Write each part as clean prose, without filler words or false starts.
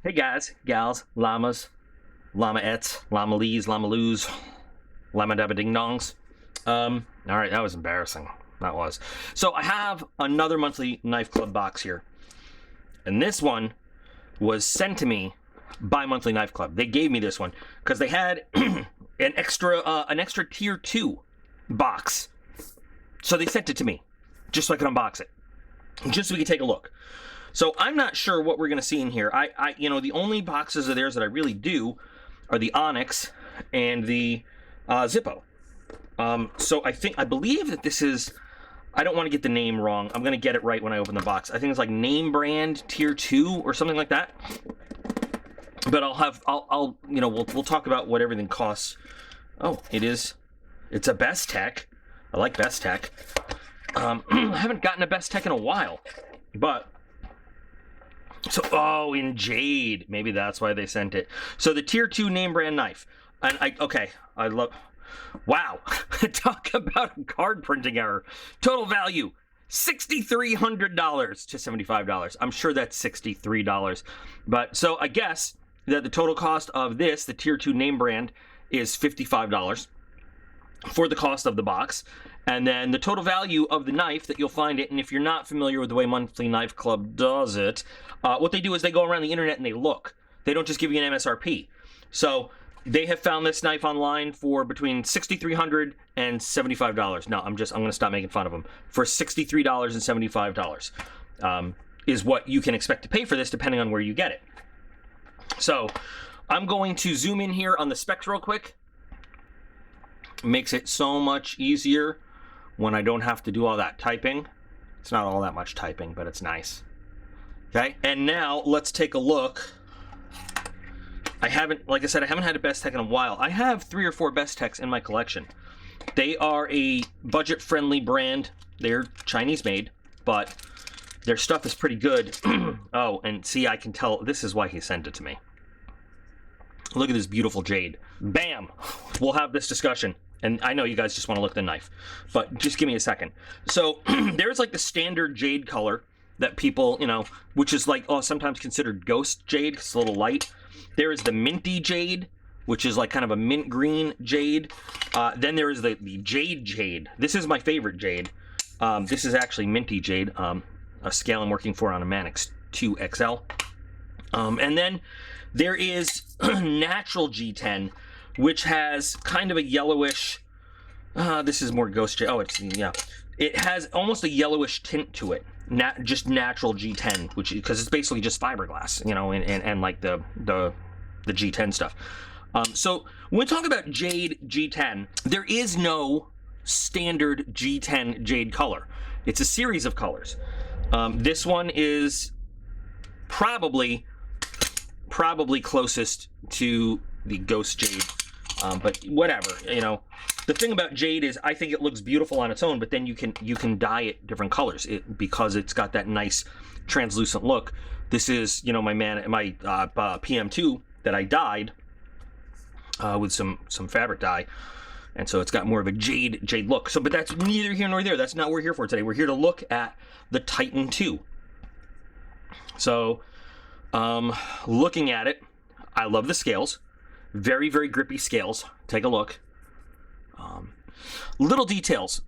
Hey guys, gals, llamas, llama-ettes, llama-lees, llama-loos, llama-dabba-ding-dongs. Alright, that was embarrassing. That was. So I have another monthly Knife Club box here. And this one was sent to me by Monthly Knife Club. They gave me this one because they had an extra tier 2 box. So they sent it to me just so I could unbox it. Just so we could take a look. So I'm not sure what we're going to see in here. The only boxes of theirs that I really do are the Onyx and the Zippo. So I believe that this is, I don't want to get the name wrong. I'm going to get it right when I open the box. I think it's like name brand tier 2 or something like that. But we'll talk about what everything costs. Oh, it's a Bestech. I like Bestech. I haven't gotten a Bestech in a while, but in jade. Maybe that's why they sent it. So the tier 2 name brand knife. And I love, wow. Talk about a card printing error. Total value, $6,300 to $75. I'm sure that's $63. But so I guess that the total cost of this, the tier 2 name brand, is $55 for the cost of the box. And then the total value of the knife that you'll find it, and if you're not familiar with the way Monthly Knife Club does it, what they do is they go around the internet and they look. They don't just give you an MSRP. So they have found this knife online for between $6,300 and $75. No, I'm going to stop making fun of them. For $63 and $75 is what you can expect to pay for this, depending on where you get it. So I'm going to zoom in here on the specs real quick. Makes it so much easier when I don't have to do all that typing. It's not all that much typing, but it's nice. Okay, and now let's take a look. Like I said, I haven't had a Bestech in a while. I have 3 or 4 Bestechs in my collection. They are a budget-friendly brand. They're Chinese made, but their stuff is pretty good. Oh, and see, I can tell this is why he sent it to me. Look at this beautiful jade. Bam! We'll have this discussion. And I know you guys just want to look at the knife, but just give me a second. So there's like the standard jade color that people, which is like, sometimes considered ghost jade, because it's a little light. There is the minty jade, which is like kind of a mint green jade. Then there is the jade. This is my favorite jade. This is actually minty jade, a scale I'm working for on a Manix 2XL. And then there is natural G10, which has kind of a yellowish, this is more ghost jade. Oh, it has almost a yellowish tint to it. Just natural G10, because it's basically just fiberglass, and like the G10 stuff. So when we talk about jade G10, there is no standard G10 jade color. It's a series of colors. This one is probably closest to the ghost jade. But whatever, The thing about jade is I think it looks beautiful on its own, but then you can dye it different colors because it's got that nice translucent look. This is, my PM2 that I dyed with some fabric dye, and so it's got more of a jade look. So, but that's neither here nor there. That's not what we're here for today. We're here to look at the Titan 2. So, looking at it, I love the scales. Very, very grippy scales. Take a look. Little details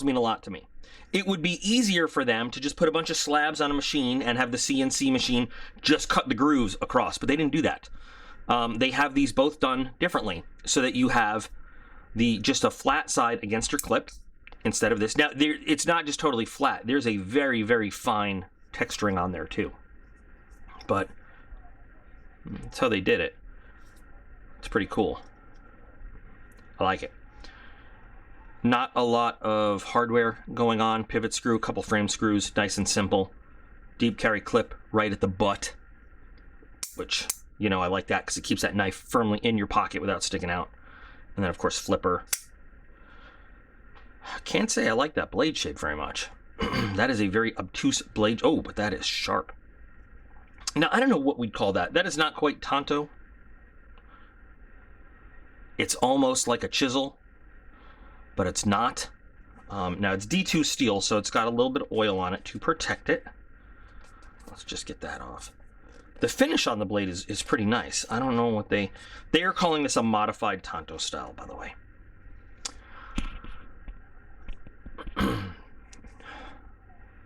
mean a lot to me. It would be easier for them to just put a bunch of slabs on a machine and have the CNC machine just cut the grooves across, but they didn't do that. They have these both done differently so that you have just a flat side against your clip instead of this. Now, it's not just totally flat. There's a very, very fine texturing on there too. But that's how they did it. It's pretty cool. I like it. Not a lot of hardware going on. Pivot screw, couple frame screws, nice and simple. Deep carry clip right at the butt, which, I like that because it keeps that knife firmly in your pocket without sticking out. And then, of course, flipper. I can't say I like that blade shape very much. That is a very obtuse blade. Oh, but that is sharp. Now, I don't know what we'd call that. That is not quite tanto. It's almost like a chisel, but it's not. Now it's D2 steel, so it's got a little bit of oil on it to protect it. Let's just get that off. The finish on the blade is pretty nice. I don't know what they are calling this a modified Tanto style, by the way.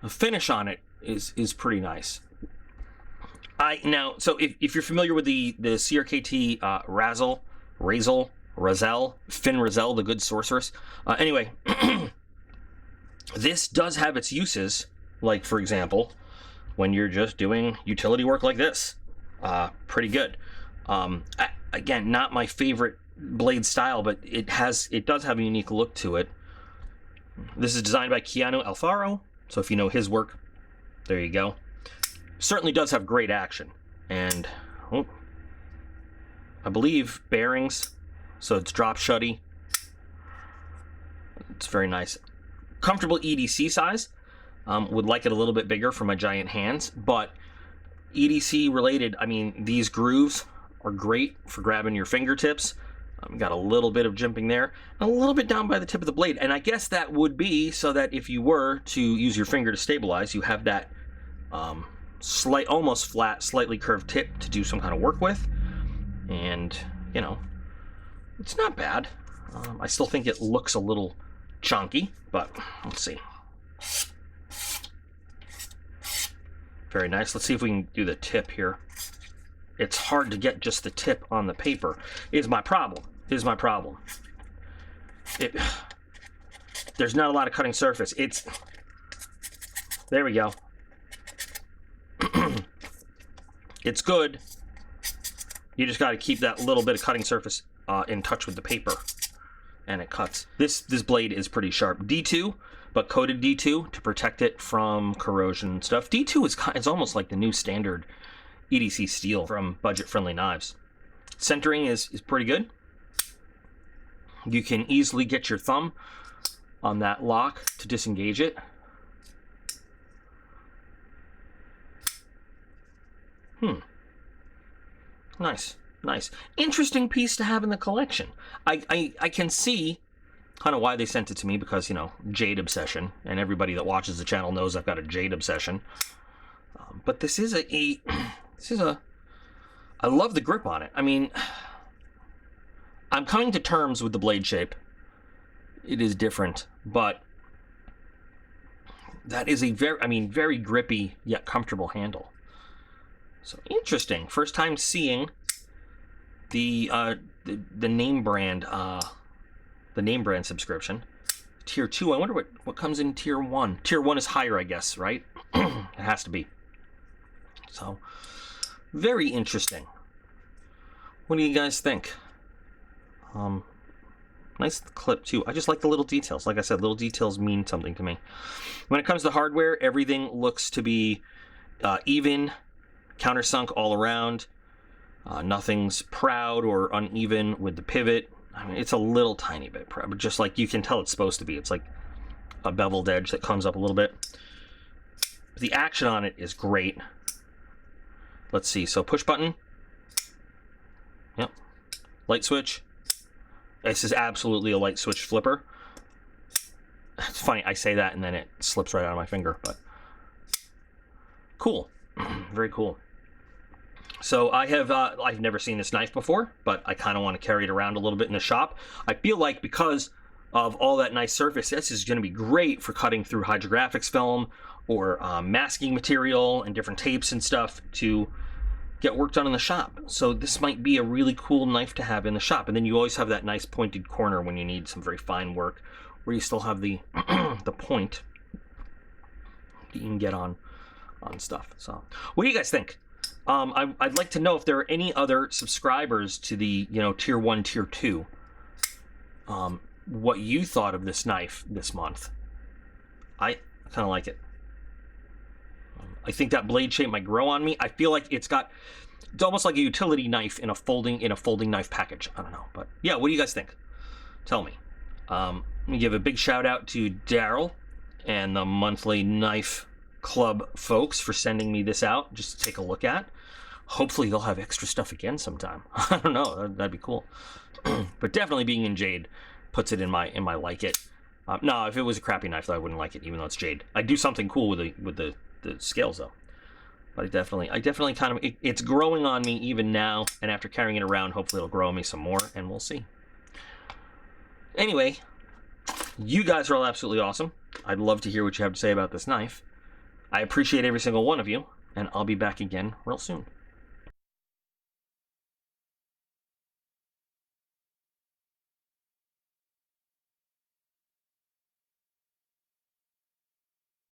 The finish on it is pretty nice. So if you're familiar with the CRKT Razel, Finn Razel, the good sorceress. Anyway, this does have its uses, like, for example, when you're just doing utility work like this. Pretty good. Again, not my favorite blade style, but it does have a unique look to it. This is designed by Keanu Alfaro, so if you know his work, there you go. Certainly does have great action, and I believe bearings, so it's drop shutty. It's very nice. Comfortable EDC size. Would like it a little bit bigger for my giant hands, but EDC related, I mean, these grooves are great for grabbing your fingertips. Got a little bit of jimping there, and a little bit down by the tip of the blade, and I guess that would be so that if you were to use your finger to stabilize, you have that almost flat, slightly curved tip to do some kind of work with, and, you know, it's not bad. I still think it looks a little chunky, but let's see. Very nice. Let's see if we can do the tip here. It's hard to get just the tip on the paper. Is my problem. There's not a lot of cutting surface. There we go. It's good. You just got to keep that little bit of cutting surface in touch with the paper, and it cuts. This blade is pretty sharp. D2, but coated D2 to protect it from corrosion and stuff. D2 is almost like the new standard EDC steel from budget-friendly knives. Centering is pretty good. You can easily get your thumb on that lock to disengage it. Nice. Interesting piece to have in the collection. I can see kind of why they sent it to me, because, you know, jade obsession, and everybody that watches the channel knows I've got a jade obsession. But this is I love the grip on it. I mean, I'm coming to terms with the blade shape. It is different, but that is a very grippy yet comfortable handle. So interesting. First time seeing the name brand subscription. Tier 2. I wonder what comes in Tier 1. Tier 1 is higher, I guess, right? It has to be. So, very interesting. What do you guys think? Nice clip, too. I just like the little details. Like I said, little details mean something to me. When it comes to hardware, everything looks to be even, countersunk all around. Nothing's proud or uneven with the pivot. I mean, it's a little tiny bit proud, but just like you can tell it's supposed to be. It's like a beveled edge that comes up a little bit. But the action on it is great. Let's see. So push button. Yep. Light switch. This is absolutely a light switch flipper. It's funny, I say that and then it slips right out of my finger, but cool. Very cool. So I've never seen this knife before, but I kind of want to carry it around a little bit in the shop. I feel like because of all that nice surface, this is going to be great for cutting through hydrographics film or masking material and different tapes and stuff to get work done in the shop. So this might be a really cool knife to have in the shop. And then you always have that nice pointed corner when you need some very fine work, where you still have the the point that you can get on stuff. So what do you guys think? I'd like to know if there are any other subscribers to the, you know, Tier 1, Tier 2, what you thought of this knife this month. I kind of like it. I think that blade shape might grow on me. I feel like it's almost like a utility knife in a folding knife package. I don't know, but yeah, what do you guys think? Tell me. Let me give a big shout out to Daryl and the monthly knife club folks for sending me this out just to take a look at. Hopefully they'll have extra stuff again sometime. I don't know, that'd be cool. But definitely being in jade puts it in my like it. No, if it was a crappy knife, though, I wouldn't like it, even though it's jade. I'd do something cool with the scales, though. But I definitely kind of, it's growing on me even now, and after carrying it around, hopefully it'll grow on me some more, and we'll see. Anyway, you guys are all absolutely awesome. I'd love to hear what you have to say about this knife. I appreciate every single one of you, and I'll be back again real soon.